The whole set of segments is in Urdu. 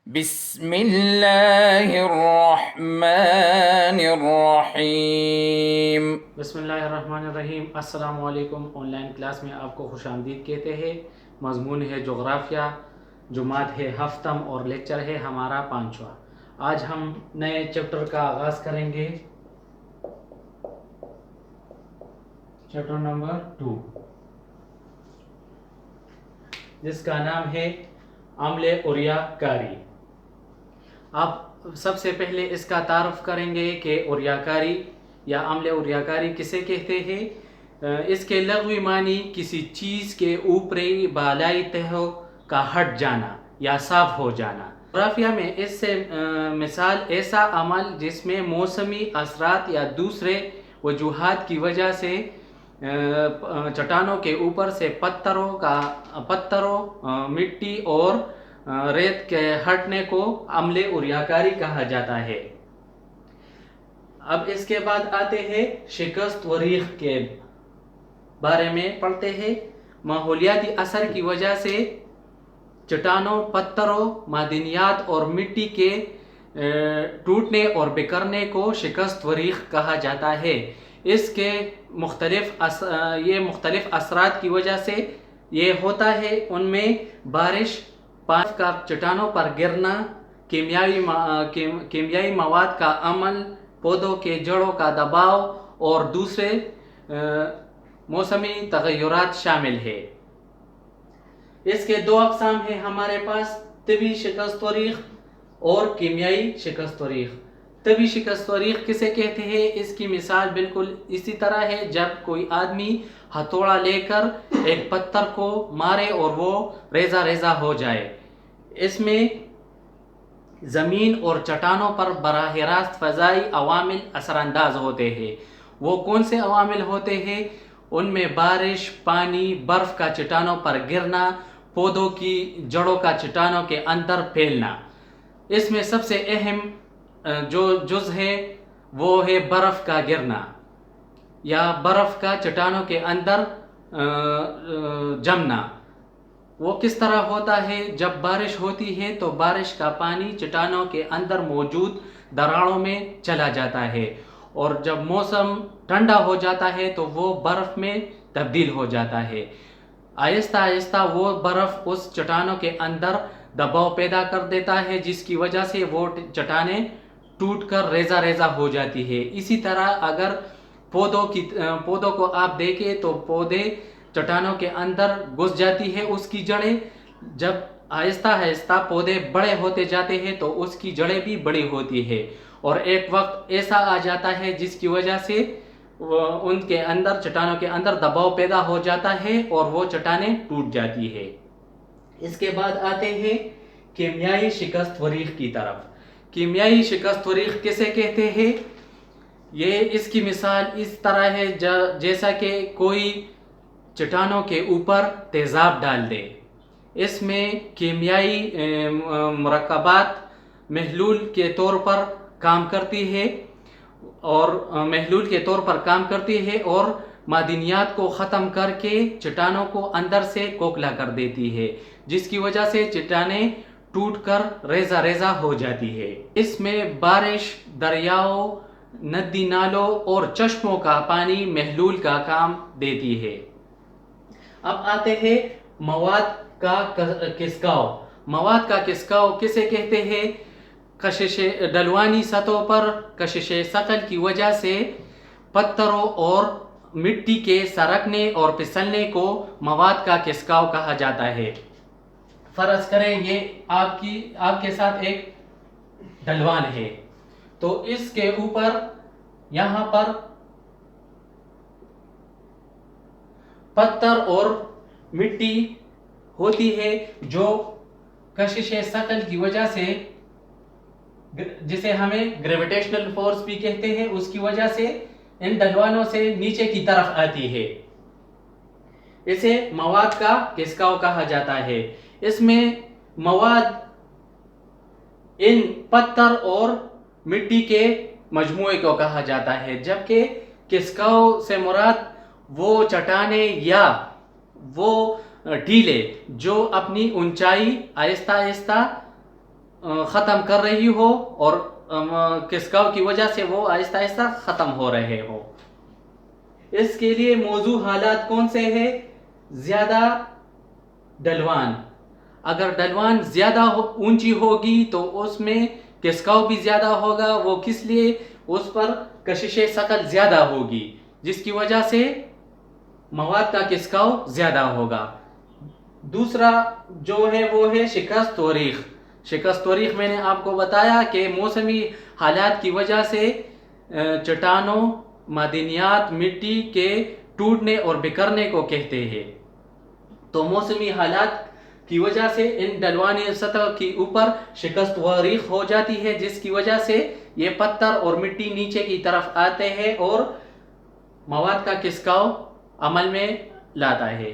بسم اللہ الرحمن الرحیم۔ بسم اللہ الرحمن الرحیم۔ السلام علیکم۔ آن لائن کلاس میں آپ کو خوش آمدید کہتے ہیں۔ مضمون ہے جغرافیہ، جماعت ہے ہفتم اور لیکچر ہے ہمارا 5واں۔ آج ہم نئے چیپٹر کا آغاز کریں گے، چیپٹر نمبر 2، جس کا نام ہے عمل اوریا کاری۔ آپ سب سے پہلے اس کا تعارف کریں گے کہ اوریا کاری یا عمل اوریا کاری کسے کہتے ہیں۔ اس کے لغوی معنی کسی چیز کے اوپری بالائی تہوں کا ہٹ جانا یا صاف ہو جانا۔ جغرافیہ میں اس سے مثال ایسا عمل جس میں موسمی اثرات یا دوسرے وجوہات کی وجہ سے چٹانوں کے اوپر سے پتھروں، مٹی اور ریت کے ہٹنے کو عمل اوریا کاری کہا جاتا ہے۔ اب اس کے بعد آتے ہیں شکست و ریخ کے بارے میں پڑھتے ہیں۔ ماحولیاتی اثر کی وجہ سے چٹانوں، پتھروں، معدنیات اور مٹی کے ٹوٹنے اور بکھرنے کو شکست و ریخ کہا جاتا ہے۔ اس کے مختلف اثرات کی وجہ سے یہ ہوتا ہے۔ ان میں بارش، پانی کا چٹانوں پر گرنا، کیمیائی مواد کا عمل، پودوں کے جڑوں کا دباؤ اور دوسرے موسمی تغیرات شامل ہے۔ اس کے دو اقسام ہیں ہمارے پاس، طبعی شکست و ریخ اور کیمیائی شکست و ریخ۔ طبعی شکست و ریخ کسے کہتے ہیں؟ اس کی مثال بالکل اسی طرح ہے جب کوئی آدمی ہتھوڑا لے کر ایک پتھر کو مارے اور وہ ریزہ ریزہ ہو جائے۔ اس میں زمین اور چٹانوں پر براہ راست فضائی عوامل اثر انداز ہوتے ہیں۔ وہ کون سے عوامل ہوتے ہیں؟ ان میں بارش، پانی، برف کا چٹانوں پر گرنا، پودوں کی جڑوں کا چٹانوں کے اندر پھیلنا۔ اس میں سب سے اہم جو جز ہے وہ ہے برف کا گرنا یا برف کا چٹانوں کے اندر جمنا۔ وہ کس طرح ہوتا ہے؟ جب بارش ہوتی ہے تو بارش کا پانی چٹانوں کے اندر موجود دراڑوں میں چلا جاتا ہے، اور جب موسم ٹھنڈا ہو جاتا ہے تو وہ برف میں تبدیل ہو جاتا ہے۔ آہستہ آہستہ وہ برف اس چٹانوں کے اندر دباؤ پیدا کر دیتا ہے، جس کی وجہ سے وہ چٹانیں ٹوٹ کر ریزہ ریزہ ہو جاتی ہے۔ اسی طرح اگر پودوں کو آپ دیکھیں تو پودے چٹانوں کے اندر گھس جاتی ہے اس کی جڑیں۔ جب آہستہ آہستہ پودے بڑے ہوتے جاتے ہیں تو اس کی جڑیں بھی بڑی ہوتی ہے، اور ایک وقت ایسا آ جاتا ہے جس کی وجہ سے ان کے اندر، چٹانوں کے اندر دباؤ پیدا ہو جاتا ہے اور وہ چٹانیں ٹوٹ جاتی ہے۔ اس کے بعد آتے ہیں کیمیائی شکست و ریخ کی طرف۔ کیمیائی شکست و ریخ کسے کہتے ہیں؟ یہ اس کی مثال اس طرح ہے جیسا کہ کوئی چٹانوں کے اوپر تیزاب ڈال دے۔ اس میں کیمیائی مرکبات محلول کے طور پر کام کرتی ہے اور معدنیات کو ختم کر کے چٹانوں کو اندر سے کھوکھلا کر دیتی ہے، جس کی وجہ سے چٹانیں ٹوٹ کر ریزہ ریزہ ہو جاتی ہے۔ اس میں بارش، دریاؤں، ندی نالوں اور چشموں کا پانی محلول کا کام دیتی ہے۔ اب آتے ہیں مواد کا کھسکاؤ۔ مواد کا کھسکاؤ کسے کہتے ہیں؟ ڈلوانی سطحوں پر کشش ثقل کی وجہ سے پتھروں اور مٹی کے سرکنے اور پھسلنے کو مواد کا کھسکاؤ کہا جاتا ہے۔ فرض کریں یہ آپ کے ساتھ ایک ڈلوان ہے، تو اس کے اوپر یہاں پر پتھر اور مٹی ہوتی ہے جو کشش ثقل کی وجہ سے، جسے ہمیں گریویٹیشنل فورس بھی کہتے ہیں، اس کی وجہ سے ان ڈلوانوں سے نیچے کی طرف آتی ہے۔ اسے مواد کا کھسکاؤ کہا جاتا ہے۔ اس میں مواد ان پتھر اور مٹی کے مجموعے کو کہا جاتا ہے، جبکہ کھسکاؤ سے مراد وہ چٹانیں یا وہ ٹیلے جو اپنی اونچائی آہستہ آہستہ ختم کر رہی ہو اور کسکاؤ کی وجہ سے وہ آہستہ آہستہ ختم ہو رہے ہو۔ اس کے لیے موضوع حالات کون سے ہیں؟ زیادہ ڈلوان، اگر ڈلوان زیادہ اونچی ہوگی تو اس میں کسکاؤ بھی زیادہ ہوگا۔ وہ کس لیے؟ اس پر کشش ثقل زیادہ ہوگی، جس کی وجہ سے مواد کا کسکاؤ زیادہ ہوگا۔ دوسرا جو ہے وہ ہے شکست و ریخ۔ شکست و ریخ میں نے آپ کو بتایا کہ موسمی حالات کی وجہ سے چٹانوں، معدنیات، مٹی کے ٹوٹنے اور بکھرنے کو کہتے ہیں۔ تو موسمی حالات کی وجہ سے ان ڈلوانی سطح کے اوپر شکست و ریخ ہو جاتی ہے، جس کی وجہ سے یہ پتھر اور مٹی نیچے کی طرف آتے ہیں اور مواد کا کسکاؤ عمل میں لاتا ہے۔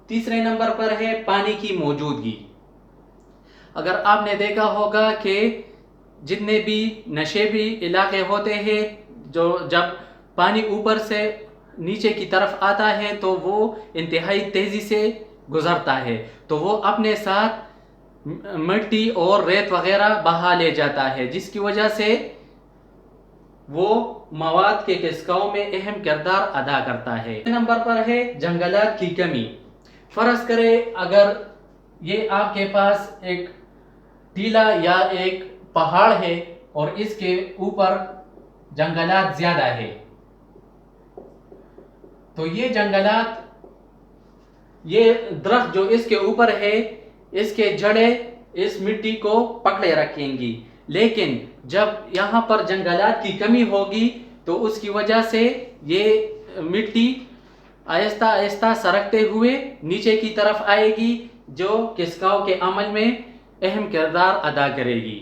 تیسرے نمبر پر ہے پانی کی موجودگی۔ اگر آپ نے دیکھا ہوگا کہ جتنے بھی نشیبی علاقے ہوتے ہیں، جو جب پانی اوپر سے نیچے کی طرف آتا ہے تو وہ انتہائی تیزی سے گزرتا ہے، تو وہ اپنے ساتھ مٹی اور ریت وغیرہ بہا لے جاتا ہے، جس کی وجہ سے وہ مواد کے کسکاؤ میں اہم کردار ادا کرتا ہے۔ نمبر پر ہے جنگلات کی کمی۔ فرض کرے اگر یہ آپ کے پاس ایک ٹیلا یا ایک پہاڑ ہے اور اس کے اوپر جنگلات زیادہ ہے، تو یہ جنگلات، یہ درخت جو اس کے اوپر ہے، اس کے جڑیں اس مٹی کو پکڑے رکھیں گی، لیکن جب یہاں پر جنگلات کی کمی ہوگی تو اس کی وجہ سے یہ مٹی آہستہ آہستہ سرکتے ہوئے نیچے کی طرف آئے گی، جو کسکاؤ کے عمل میں اہم کردار ادا کرے گی۔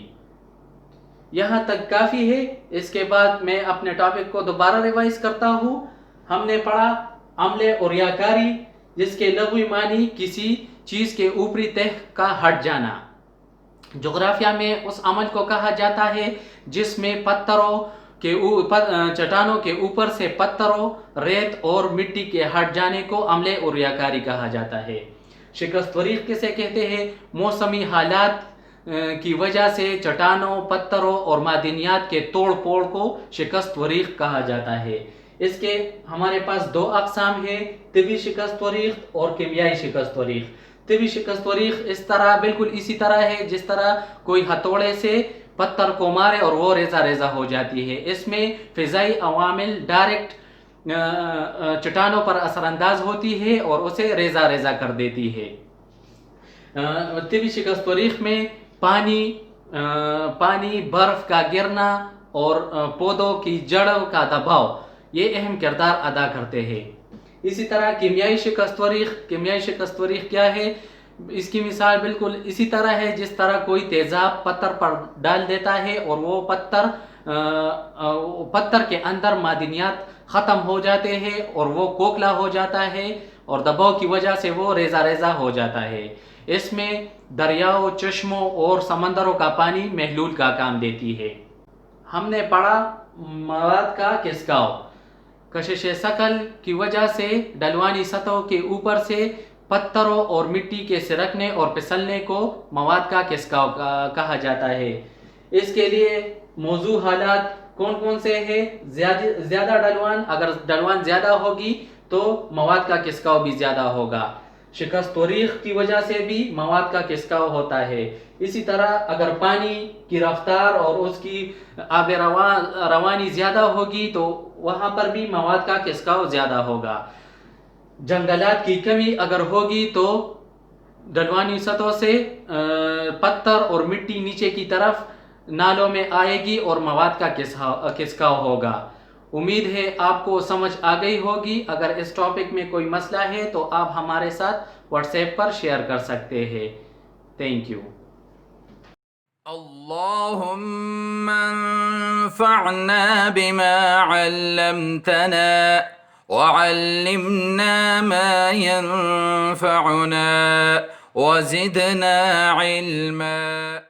یہاں تک کافی ہے۔ اس کے بعد میں اپنے ٹاپک کو دوبارہ ریوائز کرتا ہوں۔ ہم نے پڑھا عملے اور ریاکاری، جس کے لغوی معنی کسی چیز کے اوپری تہ کا ہٹ جانا۔ جغرافیہ میں اس عمل کو کہا جاتا ہے جس میں چٹانوں کے اوپر سے پتھروں، ریت اور مٹی کے ہٹ جانے کو عملے اور ریاکاری کہا جاتا ہے۔ شکست و ریخ کسے کہتے ہیں؟ موسمی حالات کی وجہ سے چٹانوں، پتھروں اور معدنیات کے توڑ پھوڑ کو شکست و ریخ کہا جاتا ہے۔ اس کے ہمارے پاس دو اقسام ہیں، طبی شکست و ریخ اور کیمیائی شکست و ریخ۔ طبی شکست و ریخ اس طرح، بالکل اسی طرح ہے جس طرح کوئی ہتھوڑے سے پتھر کو مارے اور وہ ریزہ ریزہ ہو جاتی ہے۔ اس میں فضائی عوامل ڈائریکٹ چٹانوں پر اثر انداز ہوتی ہے اور اسے ریزہ ریزہ کر دیتی ہے۔ طبی شکست و ریخ میں پانی، برف کا گرنا اور پودوں کی جڑوں کا دباؤ یہ اہم کردار ادا کرتے ہیں۔ اسی طرح کیمیائی شکست و ریخ کیا ہے؟ اس کی مثال بالکل اسی طرح ہے جس طرح کوئی تیزاب پتھر پر ڈال دیتا ہے اور وہ پتھر کے اندر معدنیات ختم ہو جاتے ہیں اور وہ کوکھلا ہو جاتا ہے اور دباؤ کی وجہ سے وہ ریزہ ریزہ ہو جاتا ہے۔ اس میں دریاؤں، چشموں اور سمندروں کا پانی محلول کا کام دیتی ہے۔ ہم نے پڑھا مواد کا کسکاؤ۔ کشش ثقل کی وجہ سے ڈلوانی سطحوں کے اوپر سے پتھروں اور مٹی کے سرکنے اور پھسلنے کو مواد کا کسکاؤ کہا جاتا ہے۔ اس کے لیے موضوع حالات کون کون سے ہیں؟ زیادہ ڈلوان، اگر ڈلوان زیادہ ہوگی تو مواد کا کسکاؤ بھی زیادہ ہوگا۔ شکست و ریخ کی وجہ سے بھی مواد کا کسکاؤ ہوتا ہے۔ اسی طرح اگر پانی کی رفتار اور اس کی آب روانی زیادہ ہوگی تو وہاں پر بھی مواد کا کسکاؤ زیادہ ہوگا۔ جنگلات کی کمی اگر ہوگی تو ڈلوانی سطحوں سے پتھر اور مٹی نیچے کی طرف نالوں میں آئے گی اور مواد کا کسکاؤ ہوگا۔ امید ہے آپ کو سمجھ آ گئی ہوگی۔ اگر اس ٹاپک میں کوئی مسئلہ ہے تو آپ ہمارے ساتھ واٹس ایپ پر شیئر کر سکتے ہیں۔ Thank you. اللهم انفعنا بما علمتنا وعلمنا ما ينفعنا وزدنا علما۔